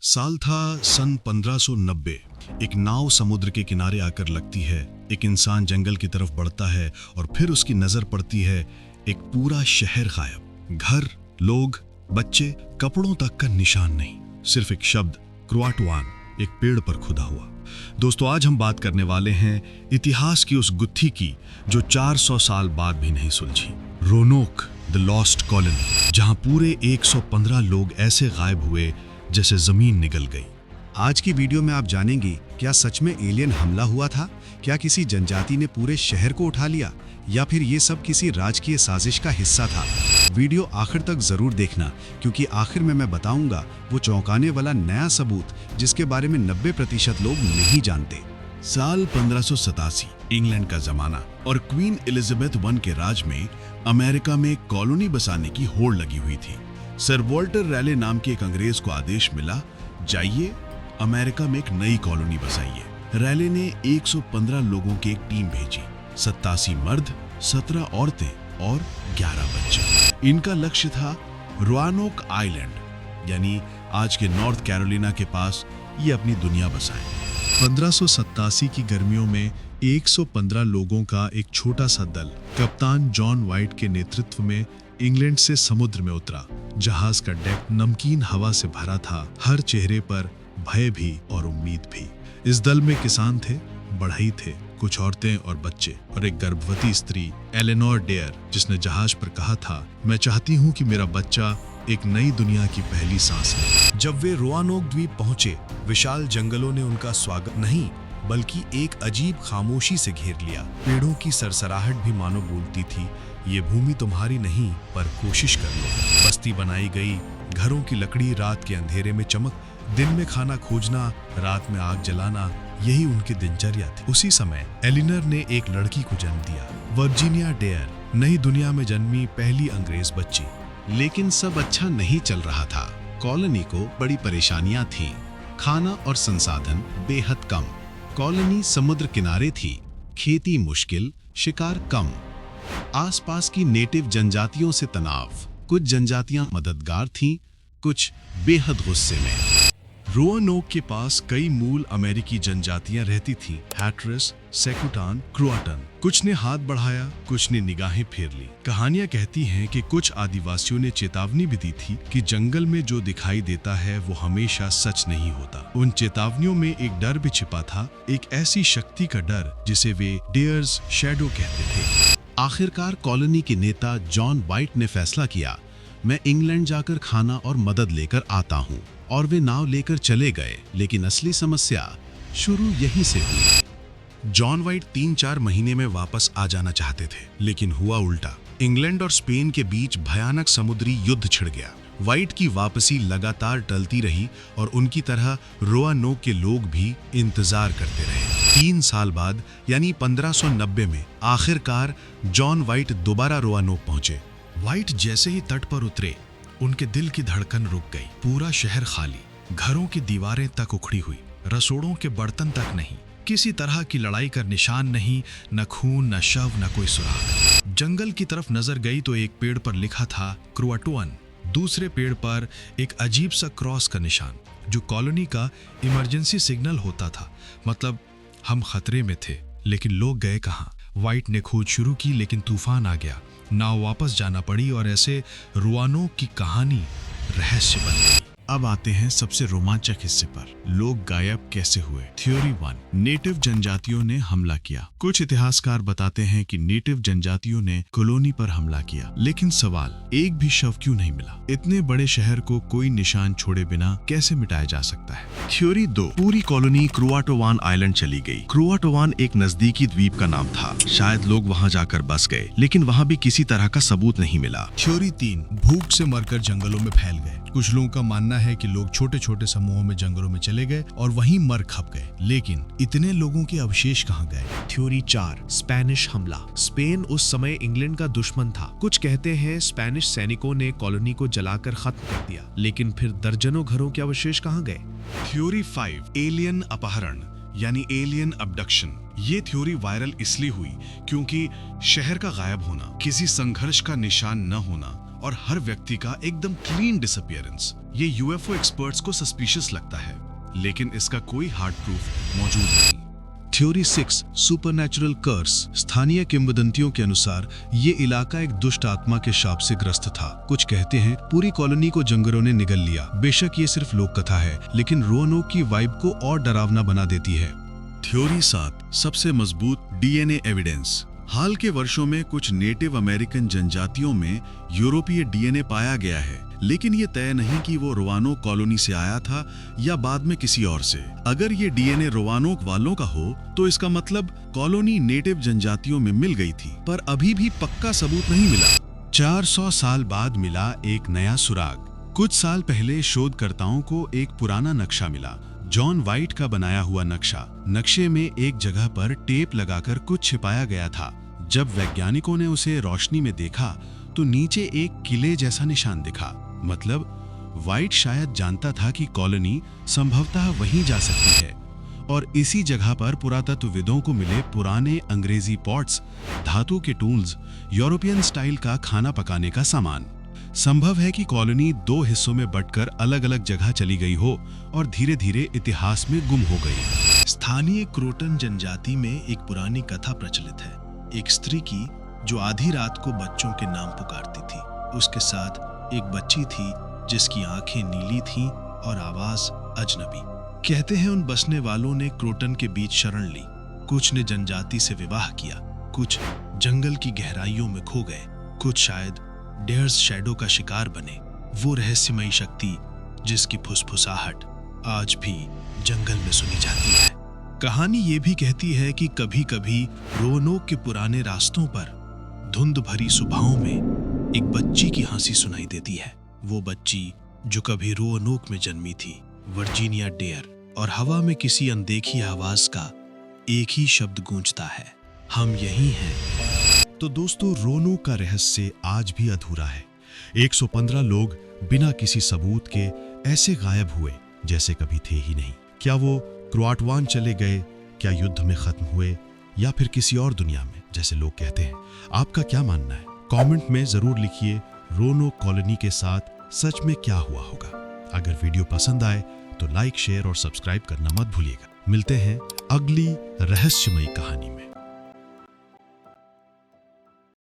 साल था सन 1590। एक नाव समुद्र के किनारे आकर लगती है। एक इंसान जंगल की तरफ बढ़ता है और फिर उसकी नजर पड़ती है एक पूरा शहर गायब। घर, लोग, बच्चे, कपड़ों तक का निशान नहीं, सिर्फ एक शब्द क्रुआटोआन एक पेड़ पर खुदा हुआ। दोस्तों, आज हम बात करने वाले हैं इतिहास की उस गुत्थी की जो 400 साल बाद भी नहीं सुलझी। रोनोक द लॉस्ट कॉलोनी, जहां पूरे 115 लोग ऐसे गायब हुए जैसे जमीन निगल गई। आज की वीडियो में आप जानेंगे, क्या सच में एलियन हमला हुआ था? क्या किसी जनजाति ने पूरे शहर को उठा लिया, या फिर ये सब किसी राजकीय साजिश का हिस्सा था? वीडियो आखिर तक जरूर देखना, क्योंकि आखिर में मैं बताऊंगा वो चौंकाने वाला नया सबूत जिसके बारे में 90% लोग नहीं जानते। साल 1587, इंग्लैंड का जमाना और क्वीन एलिजाबेथ I के राज में अमेरिका में कॉलोनी बसाने की होड़ लगी हुई थी। सर वॉल्टर रैले नाम के एक अंग्रेज को आदेश मिला, जाइए अमेरिका में एक नई कॉलोनी बसाइए। रैले ने 115 लोगों की एक टीम भेजी, 87 मर्द, 17 औरतें और 11 बच्चे। इनका लक्ष्य था रोआनोक आइलैंड, यानी आज के नॉर्थ कैरोलिना के पास ये अपनी दुनिया बसाएं। 1587 की गर्मियों में 115 लोगों का एक छोटा सा दल कप्तान जॉन वाइट के नेतृत्व में इंग्लैंड से समुद्र में उतरा। जहाज का डेक नमकीन हवा से भरा था, हर चेहरे पर भय भी और उम्मीद भी। इस दल में किसान थे, बढ़ई थे, कुछ औरतें और बच्चे, और एक गर्भवती स्त्री एलेनोर डेयर, जिसने जहाज पर कहा था, मैं चाहती हूँ कि मेरा बच्चा एक नई दुनिया की पहली सांस ले। जब वे रोआनोक द्वीप पहुंचे, विशाल जंगलों ने उनका स्वागत नहीं बल्कि एक अजीब खामोशी से घेर लिया। पेड़ों की सरसराहट भी मानो बोलती थी, ये भूमि तुम्हारी नहीं, पर कोशिश कर लो। बस्ती बनाई गई, घरों की लकड़ी रात के अंधेरे में चमक, दिन में खाना खोजना, रात में आग जलाना, यही उनकी दिनचर्या थी। उसी समय एलिनर ने एक लड़की को जन्म दिया, वर्जीनिया डेयर, नई दुनिया में जन्मी पहली अंग्रेज बच्ची। लेकिन सब अच्छा नहीं चल रहा था। कॉलोनी को बड़ी परेशानियां थीं, खाना और संसाधन बेहद कम। कॉलोनी समुद्र किनारे थी, खेती मुश्किल, शिकार कम। आसपास की नेटिव जनजातियों से तनाव, कुछ जनजातियां मददगार थीं, कुछ बेहद गुस्से में। रोआनोक के पास कई मूल अमेरिकी जनजातियां रहती थीं, हैट्रेस, सेकुटान, क्रुआटन। कुछ ने हाथ बढ़ाया, कुछ ने निगाहें फेर ली। कहानियां कहती हैं कि कुछ आदिवासियों ने चेतावनी भी दी थी कि जंगल में जो दिखाई देता है वो हमेशा सच नहीं होता। उन चेतावनियों में एक डर भी छिपा था, एक ऐसी शक्ति का डर जिसे वे डेयर्स शैडो कहते थे। आखिरकार कॉलोनी के नेता जॉन वाइट ने फैसला किया, मैं इंग्लैंड जाकर खाना और मदद लेकर आता हूँ। और वे नाव लेकर चले गए। लेकिन असली समस्या शुरू यहीं से हुई। जॉन वाइट 3-4 महीने में वापस आ जाना चाहते थे, लेकिन हुआ उल्टा। इंग्लैंड और स्पेन के बीच भयानक समुद्री युद्ध छिड़ गया। वाइट की वापसी लगातार टलती रही और उनकी तरह रोआनोक के लोग भी इंतजार करते रहे। 3 साल बाद, यानी 1590 में आखिरकार जॉन वाइट दोबारा रोआनोक पहुंचे। वाइट जैसे ही तट पर उतरे, उनके दिल की धड़कन रुक गई। पूरा शहर खाली, घरों की दीवारें तक उखड़ी हुई, रसोड़ों के बर्तन तक नहीं, किसी तरह की लड़ाई का निशान नहीं, न खून, न शव, न कोई सुराग। जंगल की तरफ नजर गई तो एक पेड़ पर लिखा था क्रुआटोआन, दूसरे पेड़ पर एक अजीब सा क्रॉस का निशान, जो कॉलोनी का इमरजेंसी सिग्नल होता था। मतलब हम खतरे में थे, लेकिन लोग गए कहाँ? वाइट ने खोज शुरू की, लेकिन तूफान आ गया, नाव वापस जाना पड़ी और ऐसे रोआनोक की कहानी रहस्य बन गई। अब आते हैं सबसे रोमांचक हिस्से पर, लोग गायब कैसे हुए। थ्योरी 1, नेटिव जनजातियों ने हमला किया। कुछ इतिहासकार बताते हैं कि नेटिव जनजातियों ने कॉलोनी पर हमला किया, लेकिन सवाल, एक भी शव क्यों नहीं मिला? इतने बड़े शहर को कोई निशान छोड़े बिना कैसे मिटाया जा सकता है? थ्योरी 2, पूरी कॉलोनी क्रुआटोआन आइलैंड चली गई। क्रुआटोआन एक नजदीकी द्वीप का नाम था, शायद लोग वहाँ जाकर बस गए, लेकिन वहाँ भी किसी तरह का सबूत नहीं मिला। थ्योरी 3, भूख से मरकर जंगलों में फैल गए। कुछ लोगों का मानना है कि लोग छोटे छोटे समूहों में जंगलों में चले गए और वहीं मर खप गए, लेकिन इतने लोगों के अवशेष कहाँ गए? थ्योरी 4, स्पेनिश हमला। स्पेन उस समय इंग्लैंड का दुश्मन था। कुछ कहते हैं स्पेनिश सैनिकों ने कॉलोनी को जलाकर खत्म कर दिया, लेकिन फिर दर्जनों घरों के अवशेष कहाँ गए? थ्योरी 5, एलियन अपहरण यानी एलियन अबडक्शन। ये थ्योरी वायरल इसलिए हुई क्योंकि शहर का गायब होना, किसी संघर्ष का निशान न होना और हर व्यक्ति का एकदम क्लीन डिसअपियरेंस। ये यूएफओ एक्सपर्ट्स को सस्पिशियस लगता है, लेकिन इसका कोई हार्ड प्रूफ मौजूद नहीं। थ्योरी 6 सुपरनैचुरल कर्स। स्थानीय किंवदंतियों के अनुसार ये इलाका एक दुष्ट आत्मा के शाप से ग्रस्त था। कुछ कहते हैं पूरी कॉलोनी को जंगलों ने निगल लिया। बेशक ये सिर्फ लोक कथा है, लेकिन रोanoke की वाइब को और डरावना बना देती है। थ्योरी 7 सबसे मजबूत डीएनए एविडेंस। हाल के वर्षों में कुछ नेटिव अमेरिकन जनजातियों में यूरोपीय डीएनए पाया गया है, लेकिन ये तय नहीं कि वो रोanoke कॉलोनी से आया था या बाद में किसी और से। अगर ये डीएनए रोanoke वालों का हो तो इसका मतलब कॉलोनी नेटिव जनजातियों में मिल गई थी, पर अभी भी पक्का सबूत नहीं मिला। 400 साल बाद मिला एक नया सुराग। कुछ साल पहले शोधकर्ताओं को एक पुराना नक्शा मिला, जॉन वाइट का बनाया हुआ नक्शा। नक्शे में एक जगह पर टेप लगाकर कुछ छिपाया गया था। जब वैज्ञानिकों ने उसे रोशनी में देखा तो नीचे एक किले जैसा निशान दिखा। मतलब वाइट शायद जानता था कि कॉलोनी संभवतः वहीं जा सकती है, और इसी जगह पर पुरातत्वविदों को मिले पुराने अंग्रेजी पॉट्स, धातु के टूल्स, यूरोपियन स्टाइल का खाना पकाने का सामान। संभव है कि कॉलोनी 2 हिस्सों में बंटकर अलग अलग जगह चली गई हो और धीरे धीरे इतिहास में गुम हो गई। स्थानीय क्रोटन जनजाति में एक पुरानी कथा प्रचलित है, एक स्त्री की जो आधी रात को बच्चों के नाम पुकारती थी। उसके साथ एक बच्ची थी जिसकी आंखें नीली थीं और आवाज अजनबी। कहते हैं उन बसने वालों ने क्रोटन के बीच शरण ली। कुछ ने जनजाति से विवाह किया, कुछ जंगल की गहराइयों में खो गए, कुछ शायद डेयर्स शैडो का शिकार बने, वो रहस्यमयी शक्ति जिसकी फुसफुसाहट आज भी जंगल में सुनी जाती है। कहानी ये भी कहती है कि कभी-कभी रोanoke के पुराने रास्तों पर धुंध भरी सुबहों में एक बच्ची की हंसी सुनाई देती है। वो बच्ची जो कभी रोanoke में जन्मी थी, वर्जीनिया डेयर, और हवा में किसी अनदेखी आवाज का एक ही शब्द गूंजता है, हम यही हैं। तो दोस्तों, रोanoke का रहस्य आज भी अधूरा है। 115 लोग बिना किसी सबूत के ऐसे गायब हुए जैसे कभी थे ही नहीं। क्या वो क्रोआटवान चले गए, क्या युद्ध में खत्म हुए, या फिर किसी और दुनिया में जैसे लोग कहते हैं? आपका क्या मानना है? कमेंट में जरूर लिखिए रोanoke कॉलोनी के साथ सच में क्या हुआ होगा। अगर वीडियो पसंद आए तो लाइक, शेयर और सब्सक्राइब करना मत भूलिएगा। मिलते हैं अगली रहस्यमयी कहानी में।